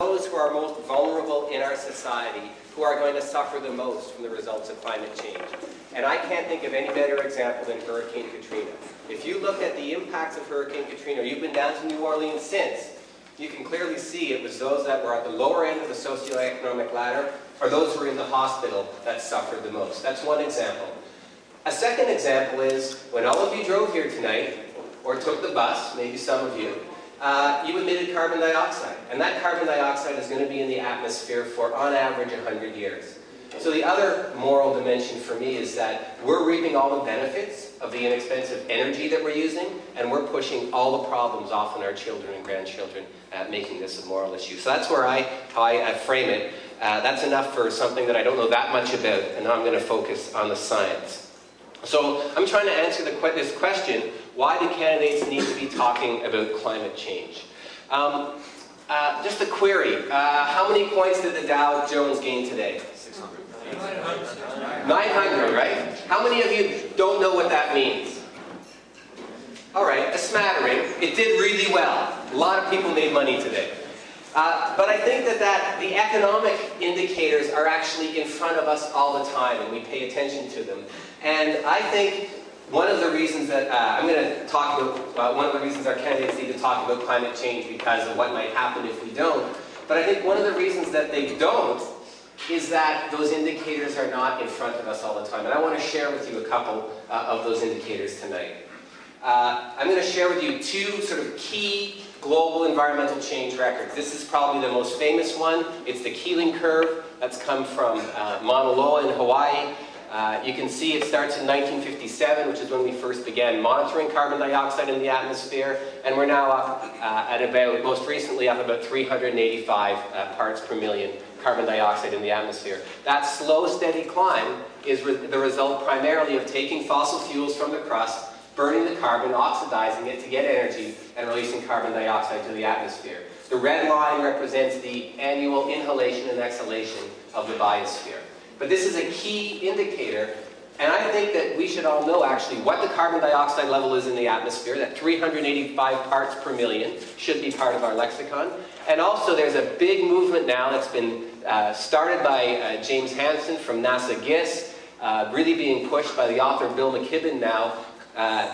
Those who are most vulnerable in our society, who are going to suffer the most from the results of climate change. And I can't think of any better example than Hurricane Katrina. If you look at the impacts of Hurricane Katrina, you've been down to New Orleans since, you can clearly see it was those that were at the lower end of the socioeconomic ladder, or those who were in the hospital that suffered the most. That's one example. A second example is, when all of you drove here tonight, or took the bus, maybe some of you, you emitted carbon dioxide. And that carbon dioxide is going to be in the atmosphere for, on average, 100 years. So the other moral dimension for me is that we're reaping all the benefits of the inexpensive energy that we're using, and we're pushing all the problems off on our children and grandchildren, making this a moral issue. So that's where how I frame it. That's enough for something that I don't know that much about, and now I'm going to focus on the science. So I'm trying to answer this question, why do candidates need to be talking about climate change? Just a query, how many points did the Dow Jones gain today? 600. 900, right? How many of you don't know what that means? All right, a smattering. It did really well. A lot of people made money today. But I think that the economic indicators are actually in front of us all the time, and we pay attention to them. And I think one of the reasons that I'm going to talk about, one of the reasons our candidates need to talk about climate change because of what might happen if we don't. But I think one of the reasons that they don't is that those indicators are not in front of us all the time. And I want to share with you a couple of those indicators tonight. I'm going to share with you two sort of key global environmental change records. This is probably the most famous one. It's the Keeling curve that's come from Mauna Loa in Hawaii. You can see it starts in 1957, which is when we first began monitoring carbon dioxide in the atmosphere, and we're now up at about, most recently up about 385 parts per million carbon dioxide in the atmosphere. That slow, steady climb is the result primarily of taking fossil fuels from the crust, burning the carbon, oxidizing it to get energy, and releasing carbon dioxide to the atmosphere. The red line represents the annual inhalation and exhalation of the biosphere. But this is a key indicator, and I think that we should all know actually what the carbon dioxide level is in the atmosphere. That 385 parts per million should be part of our lexicon. And also there's a big movement now that's been started by James Hansen from NASA GISS, really being pushed by the author Bill McKibben now,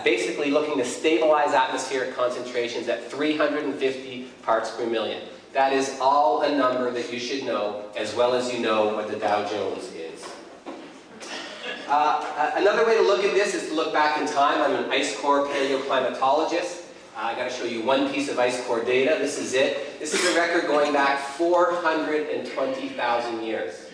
basically looking to stabilize atmospheric concentrations at 350 parts per million. That is all a number that you should know, as well as you know what the Dow Jones is. Another way to look at this is to look back in time. I'm an ice core paleoclimatologist. I got to show you one piece of ice core data. This is it. This is a record going back 420,000 years.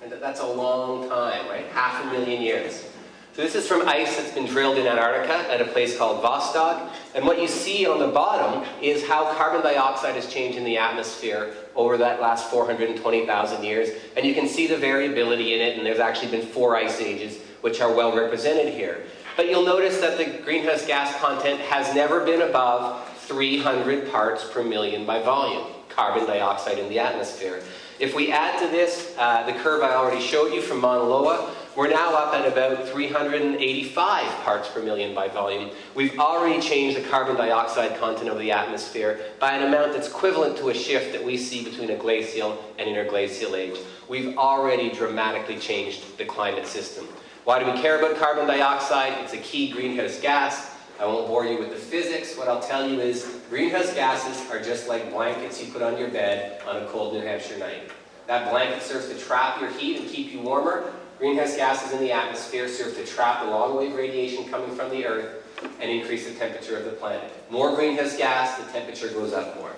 And that's a long time, right? 500,000 years. So this is from ice that's been drilled in Antarctica at a place called Vostok. And what you see on the bottom is how carbon dioxide has changed in the atmosphere over that last 420,000 years. And you can see the variability in it, and there's actually been 4 ice ages, which are well represented here. But you'll notice that the greenhouse gas content has never been above 300 parts per million by volume, carbon dioxide in the atmosphere. If we add to this the curve I already showed you from Mauna Loa, we're now up at about 385 parts per million by volume. We've already changed the carbon dioxide content of the atmosphere by an amount that's equivalent to a shift that we see between a glacial and interglacial age. We've already dramatically changed the climate system. Why do we care about carbon dioxide? It's a key greenhouse gas. I won't bore you with the physics. What I'll tell you is greenhouse gases are just like blankets you put on your bed on a cold New Hampshire night. That blanket serves to trap your heat and keep you warmer. Greenhouse gases in the atmosphere serve to trap the long-wave radiation coming from the Earth and increase the temperature of the planet. More greenhouse gas, the temperature goes up more.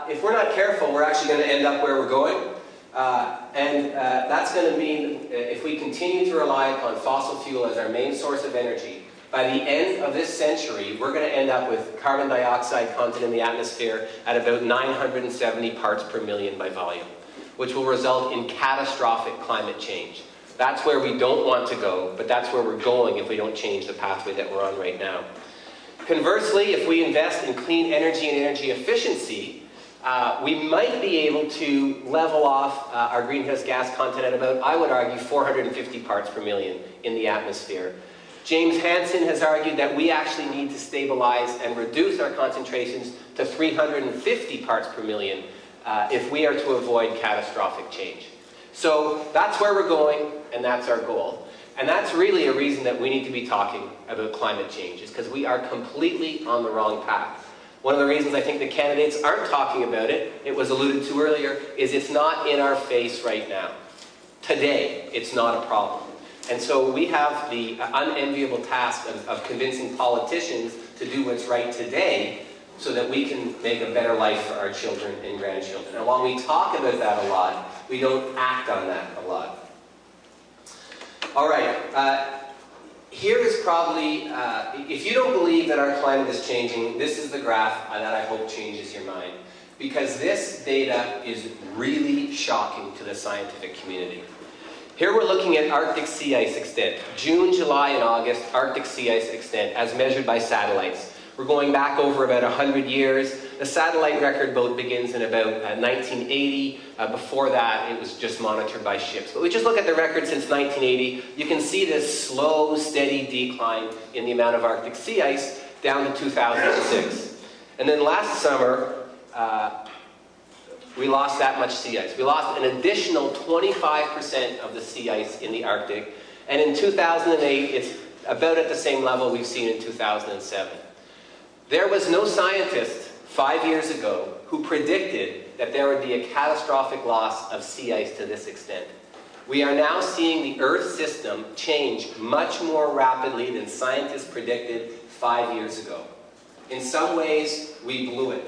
If we're not careful, we're actually going to end up where we're going. That's going to mean if we continue to rely upon fossil fuel as our main source of energy, by the end of this century, we're going to end up with carbon dioxide content in the atmosphere at about 970 parts per million by volume, which will result in catastrophic climate change. That's where we don't want to go, but that's where we're going if we don't change the pathway that we're on right now. Conversely, if we invest in clean energy and energy efficiency, we might be able to level off our greenhouse gas content at about, I would argue, 450 parts per million in the atmosphere. James Hansen has argued that we actually need to stabilize and reduce our concentrations to 350 parts per million if we are to avoid catastrophic change. So that's where we're going, and that's our goal. And that's really a reason that we need to be talking about climate change, is because we are completely on the wrong path. One of the reasons I think the candidates aren't talking about it, it was alluded to earlier, is it's not in our face right now. Today, it's not a problem. And so we have the unenviable task of convincing politicians to do what's right today so that we can make a better life for our children and grandchildren. And while we talk about that a lot, we don't act on that a lot. All right. Here is probably, if you don't believe that our climate is changing, this is the graph that I hope changes your mind. Because this data is really shocking to the scientific community. Here we're looking at Arctic sea ice extent. June, July, and August, Arctic sea ice extent, as measured by satellites. We're going back over about 100 years. The satellite record boat begins in about 1980. Before that, it was just monitored by ships. But we just look at the record since 1980. You can see this slow, steady decline in the amount of Arctic sea ice down to 2006. And then last summer, we lost that much sea ice. We lost an additional 25% of the sea ice in the Arctic. And in 2008, it's about at the same level we've seen in 2007. There was no scientist 5 years ago who predicted that there would be a catastrophic loss of sea ice to this extent. We are now seeing the Earth system change much more rapidly than scientists predicted 5 years ago. In some ways, we blew it.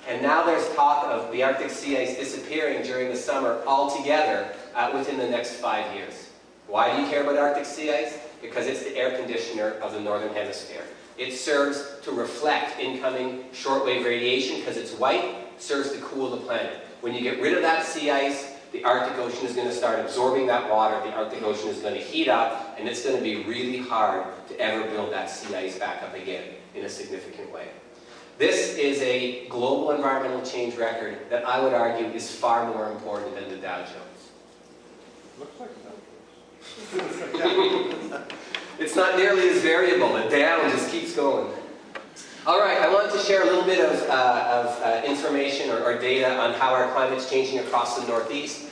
And now there's talk of the Arctic sea ice disappearing during the summer altogether within the next 5 years. Why do you care about Arctic sea ice? Because it's the air conditioner of the Northern Hemisphere. It serves to reflect incoming shortwave radiation because it's white, serves to cool the planet. When you get rid of that sea ice, the Arctic Ocean is going to start absorbing that water, the Arctic Ocean is going to heat up, and it's going to be really hard to ever build that sea ice back up again in a significant way. This is a global environmental change record that I would argue is far more important than the Dow Jones. Looks like the Dow Jones. It's not nearly as variable. The Dow just keeps going. All right, I want to share a little bit of information or data on how our climate's changing across the Northeast.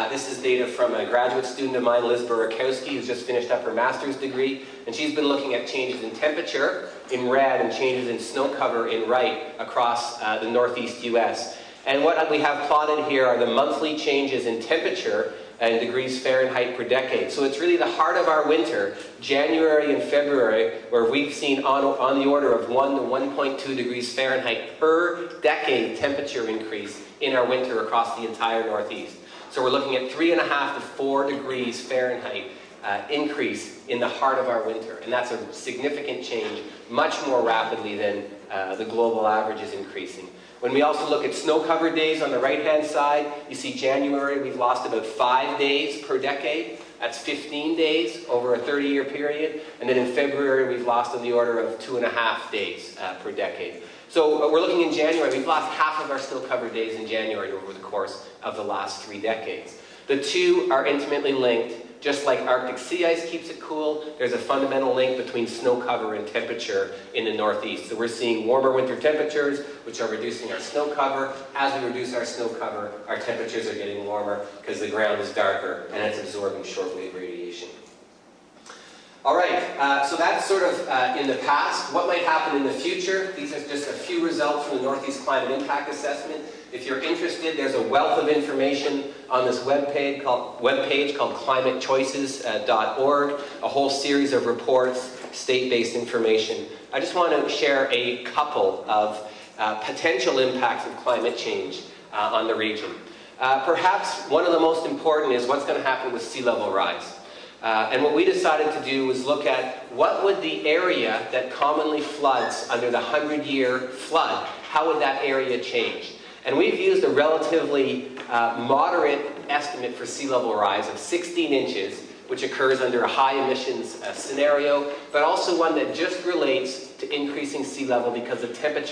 This is data from a graduate student of mine, Liz Burakowski, who's just finished up her master's degree, and she's been looking at changes in temperature in red and changes in snow cover in white across the Northeast U.S. And what we have plotted here are the monthly changes in temperature in degrees Fahrenheit per decade. So it's really the heart of our winter, January and February, where we've seen on the order of 1 to 1.2 degrees Fahrenheit per decade temperature increase in our winter across the entire Northeast. So we're looking at 3.5 to 4 degrees Fahrenheit increase in the heart of our winter. And that's a significant change, much more rapidly than the global average is increasing. When we also look at snow-covered days on the right-hand side, you see January, we've lost about 5 days per decade. That's 15 days over a 30-year period. And then in February, we've lost on the order of 2.5 days per decade. So we're looking in January, we've lost half of our snow-covered days in January over the course of the last 3 decades. The two are intimately linked. Just like Arctic sea ice keeps it cool, there's a fundamental link between snow cover and temperature in the Northeast. So we're seeing warmer winter temperatures, which are reducing our snow cover. As we reduce our snow cover, our temperatures are getting warmer because the ground is darker and it's absorbing shortwave radiation. All right, so that's sort of in the past. What might happen in the future? These are just a few results from the Northeast Climate Impact Assessment. If you're interested, there's a wealth of information on this webpage called climatechoices.org, a whole series of reports, state-based information. I just want to share a couple of potential impacts of climate change on the region. Perhaps one of the most important is what's going to happen with sea level rise. And what we decided to do was look at what would the area that commonly floods under the 100-year flood, how would that area change? And we've used a relatively moderate estimate for sea level rise of 16 inches, which occurs under a high emissions scenario, but also one that just relates to increasing sea level because the temperature